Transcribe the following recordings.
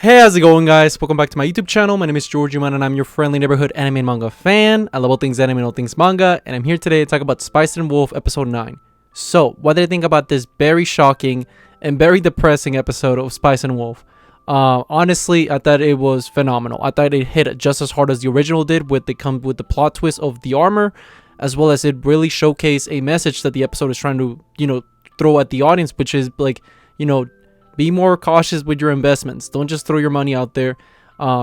Hey, how's it going, guys? Welcome back to my YouTube channel. My name is Georgie Man, and I'm your friendly neighborhood anime and manga fan. I love all things anime and all things manga, and I'm here today to talk about Spice and Wolf episode 9. So, what did I think about this very shocking and very depressing episode of Spice and Wolf? Honestly, I thought it was phenomenal. I thought it hit just as hard as the original did with the plot twist of the armor, as well as it really showcased a message that the episode is trying to, throw at the audience, which is like, be more cautious with your investments. Don't just throw your money out there,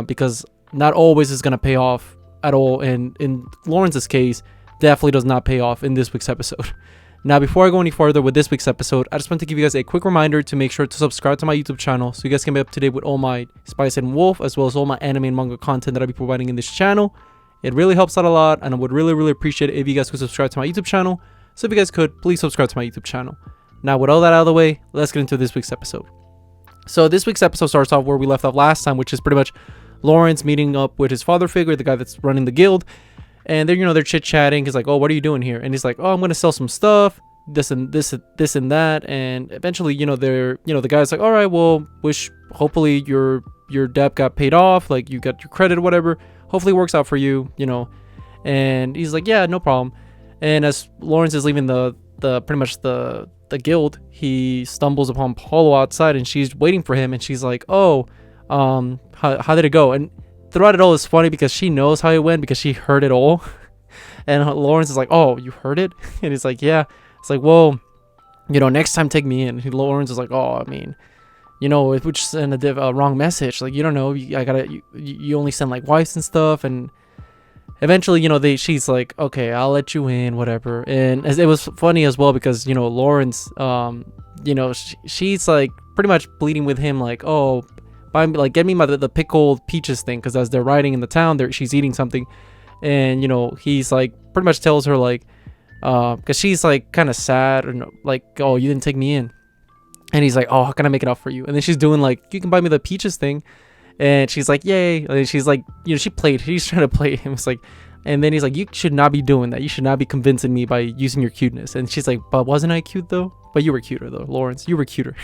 because not always is going to pay off at all. And in Lawrence's case, definitely does not pay off in this week's episode. Now, before I go any further with this week's episode, I just want to give you guys a quick reminder to make sure to subscribe to my YouTube channel so you guys can be up to date with all my Spice and Wolf, as well as all my anime and manga content that I'll be providing in this channel. It really helps out a lot, and I would really appreciate it if you guys could subscribe to my YouTube channel. So if you guys could, please subscribe to my YouTube channel. Now, with all that out of the way, let's get into this week's episode. So this week's episode starts off where we left off last time, which is pretty much Lawrence meeting up with his father figure, the guy that's running the guild, and they're chit-chatting. He's like, "Oh, what are you doing here?" And he's like, "Oh, I'm gonna sell some stuff, this and that." And eventually, the guy's like, "All right, well, hopefully your debt got paid off, like you got your credit or whatever. Hopefully it works out for you, And he's like, "Yeah, no problem." And as Lawrence is leaving the guild, he stumbles upon Paulo outside, and she's waiting for him, and she's like, "Oh, how did it go?" And throughout it all, it's funny because she knows how it went because she heard it all. And Lawrence is like, "Oh, you heard it?" And he's like, "Yeah." It's like, "Well, next time take me in." And Lawrence is like, "Oh, I mean, if we just send a wrong message, like, you don't know, you only send like wives and stuff." And eventually, she's like, "Okay, I'll let you in, whatever." And it was funny as well because, Lawrence, she's like pretty much pleading with him, like, "Oh, get me the pickled peaches thing," because as they're riding in the town, she's eating something, and he's like pretty much tells her like, because she's like kind of sad and like, "Oh, you didn't take me in," and he's like, "Oh, how can I make it up for you?" And then she's doing like, "You can buy me the peaches thing." And she's like, "Yay!" And she's like, he's trying to play him. It's like, and then he's like, "You should not be doing that. You should not be convincing me by using your cuteness." And she's like, "But wasn't I cute though? But you were cuter though, Lawrence. You were cuter."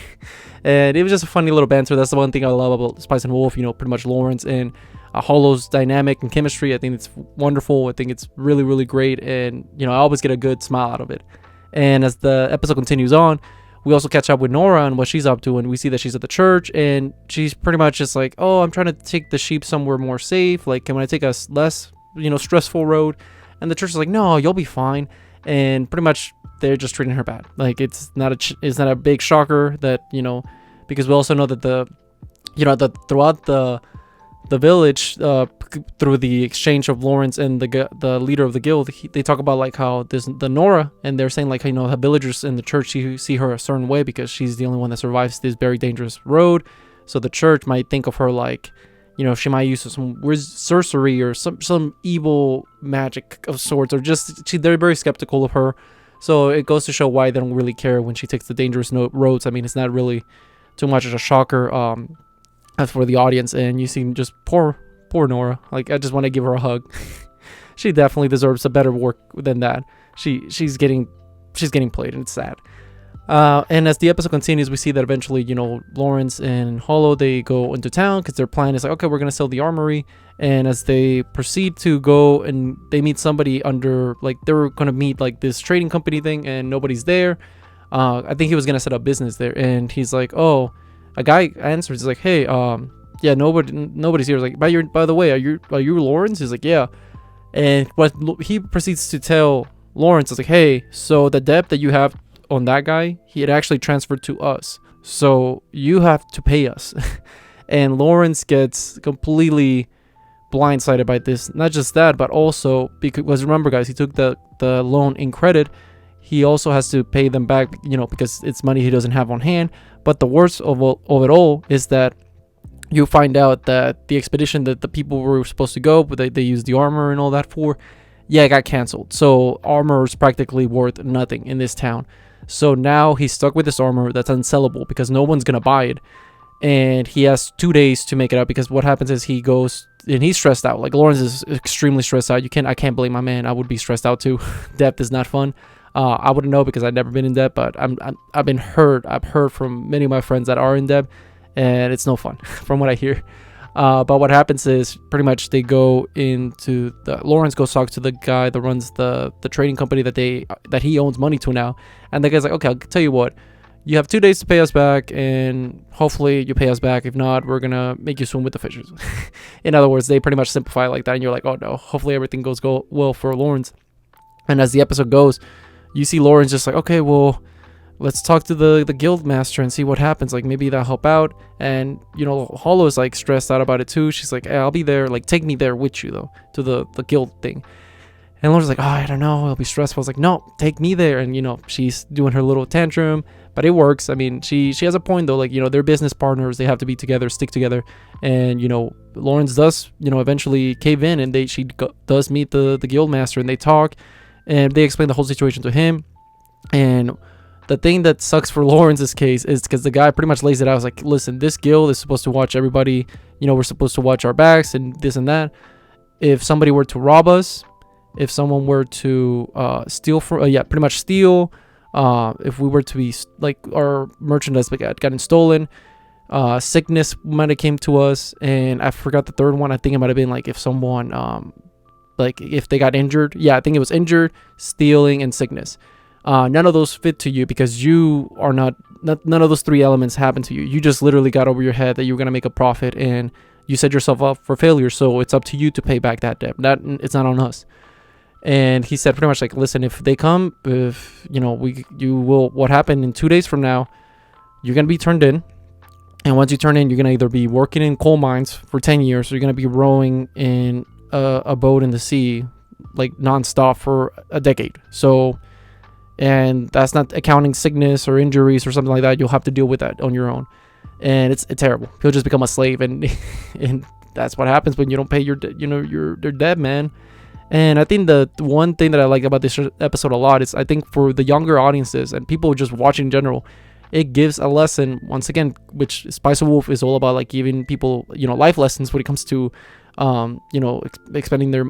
And it was just a funny little banter. That's the one thing I love about Spice and Wolf. Pretty much Lawrence and Hollow's dynamic and chemistry. I think it's wonderful. I think it's really great. And I always get a good smile out of it. And as the episode continues on, we also catch up with Nora and what she's up to, and we see that she's at the church, and she's pretty much just like, "Oh, I'm trying to take the sheep somewhere more safe. Like, can I take a less, stressful road?" And the church is like, "No, you'll be fine." And pretty much they're just treating her bad. Like, it's not a big shocker that, because we also know that throughout the village, through the exchange of Lawrence and the leader of the guild, they talk about like how the Nora, and they're saying like, the villagers in the church see her a certain way because she's the only one that survives this very dangerous road. So the church might think of her like, she might use some weird sorcery or some evil magic of sorts, or they're very skeptical of her. So it goes to show why they don't really care when she takes the dangerous roads. I mean, it's not really too much of a shocker as for the audience. And you see just poor Nora. Like, I just want to give her a hug. She definitely deserves a better work than that. She's getting played, and it's sad. And as the episode continues, we see that eventually, Lawrence and Hollow, they go into town because their plan is like, "Okay, we're gonna sell the armory." And as they proceed to go, and they meet somebody under, like, they were gonna meet like this trading company thing, and nobody's there. I think he was gonna set up business there, and he's like, "Oh," a guy answers, he's like, "Hey, yeah, nobody's here." He's like, by the way, are you Lawrence?" He's like, "Yeah." And what he proceeds to tell Lawrence is like, "Hey, so the debt that you have on that guy, he had actually transferred to us, so you have to pay us." And Lawrence gets completely blindsided by this. Not just that, but also because remember, guys, he took the loan in credit. He also has to pay them back, because it's money he doesn't have on hand. But the worst of it all is that you find out that the expedition that the people were supposed to go, but they used the armor and all that for, it got canceled. So armor is practically worth nothing in this town. So now he's stuck with this armor that's unsellable because no one's gonna buy it, and he has 2 days to make it up. Because what happens is he goes and he's stressed out. Like, Lawrence is extremely stressed out. I can't blame my man. I would be stressed out too. Debt is not fun. I wouldn't know because I've never been in debt, but I've heard from many of my friends that are in debt, and it's no fun from what I hear. But what happens is pretty much they go into Lawrence goes talk to the guy that runs the trading company that he owns money to now, and the guy's like, okay, I'll tell you what, you have 2 days to pay us back, and hopefully you pay us back. If not, we're gonna make you swim with the fishes. In other words, they pretty much simplify it like that, and you're like, oh no, hopefully everything goes well for Lawrence. And as the episode goes, you see Lawrence just like, okay, well, let's talk to the guild master and see what happens. Like, maybe that'll help out. And, you know, Hollow's like stressed out about it too. She's like, hey, I'll be there. Like, take me there with you though, to the guild thing. And Lawrence's like, oh, I don't know, it'll be stressful. I was like, no, take me there. And, you know, she's doing her little tantrum, but it works. I mean, she has a point though. Like, you know, they're business partners. They have to be together, stick together. And, you know, Lawrence does, you know, eventually cave in, and she does meet the guild master, and they talk, and they explain the whole situation to him. And the thing that sucks for Lawrence's case is because the guy pretty much lays it out. I was like, listen, this guild is supposed to watch everybody. You know, we're supposed to watch our backs and this and that. If somebody were to rob us, if someone were to steal pretty much steal, if we were to be like our merchandise gotten stolen, sickness might have came to us, and I forgot the third one. I think it might have been like if someone like if they got injured. Yeah, I think it was injured, stealing, and sickness. None of those fit to you because you are not none of those 3 elements happen to you. You just literally got over your head that you were gonna make a profit, and you set yourself up for failure. So it's up to you to pay back that debt. It's not on us. And he said pretty much like, listen, if they come, if you know, what happened in 2 days from now, you're gonna be turned in. And once you turn in, you're gonna either be working in coal mines for 10 years, or you're gonna be rowing in a boat in the sea like nonstop for a decade. So, and that's not accounting sickness or injuries or something like that. You'll have to deal with that on your own, and it's terrible. You'll just become a slave, and and that's what happens when you don't pay your debt, man. And I think the one thing that I like about this episode a lot is, I think for the younger audiences and people just watching in general, it gives a lesson once again, which Spice and Wolf is all about, like giving people, you know, life lessons when it comes to you know, expending their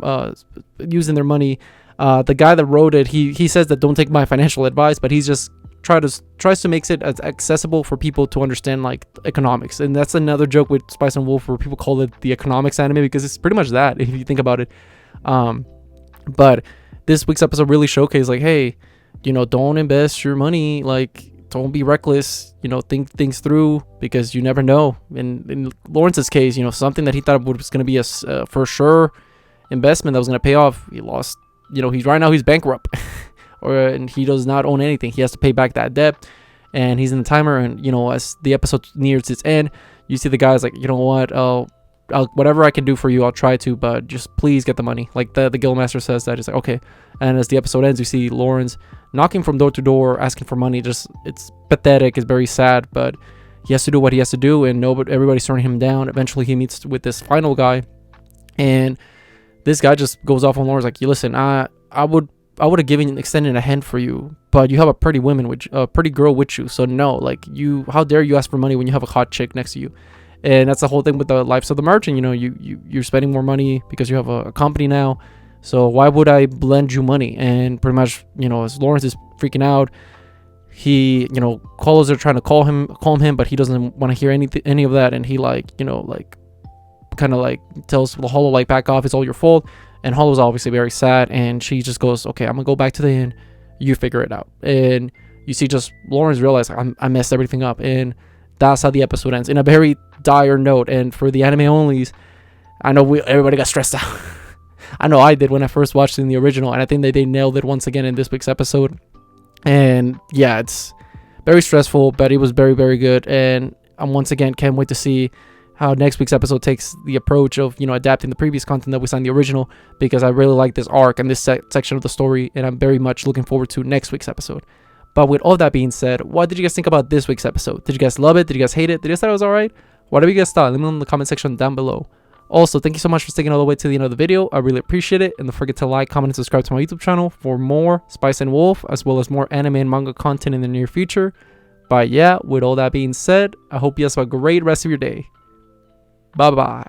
using their money. The guy that wrote it, he says that don't take my financial advice, but he's just tries to make it as accessible for people to understand like economics. And that's another joke with Spice and Wolf, where people call it the economics anime, because it's pretty much that if you think about it. But this week's episode really showcased like, hey, you know, don't invest your money, like don't be reckless, you know, think things through, because you never know. In Lawrence's case, you know, something that he thought was going to be a for sure investment that was going to pay off, he lost. You know, he's bankrupt and he does not own anything. He has to pay back that debt, and he's in the timer. And, you know, as the episode nears its end, you see the guy's like, you know what, whatever I can do for you, I'll try to, but just please get the money. Like the guildmaster says that. It's like, okay. And as the episode ends, you see Lawrence knocking from door to door, asking for money. Just, it's pathetic. It's very sad, but he has to do what he has to do, and everybody's turning him down. Eventually he meets with this final guy, and this guy just goes off on Lawrence like, you listen, I would have extended a hand for you, but you have a pretty girl with you, so no, like, how dare you ask for money when you have a hot chick next to you? And that's the whole thing with the lives of the merchant. You know, you're spending more money because you have a company now, so why would I lend you money? And pretty much, you know, as Lawrence is freaking out, he, you know, callers are trying to calm him, but he doesn't want to hear any of that, and he, like, you know, like kind of like tells Hollow like, back off, it's all your fault. And Hollow's obviously very sad, and she just goes, okay, I'm gonna go back to the inn, you figure it out. And you see just Lawrence realize, like, I messed everything up, and that's how the episode ends, in a very dire note. And for the anime onlys, I know everybody got stressed out. I know I did when I first watched it in the original, and I think they nailed it once again in this week's episode. And yeah, it's very stressful, but it was very, very good. And once again can't wait to see how next week's episode takes the approach of, you know, adapting the previous content that we saw in the original, because I really like this arc and this section of the story, and I'm very much looking forward to next week's episode. But with all that being said, what did you guys think about this week's episode? Did you guys love it? Did you guys hate it? Did you guys thought it was alright? Whatever you guys thought, let me know in the comment section down below. Also, thank you so much for sticking all the way to the end of the video. I really appreciate it. And don't forget to like, comment, and subscribe to my YouTube channel for more Spice and Wolf, as well as more anime and manga content in the near future. But yeah, with all that being said, I hope you guys have a great rest of your day. Bye bye.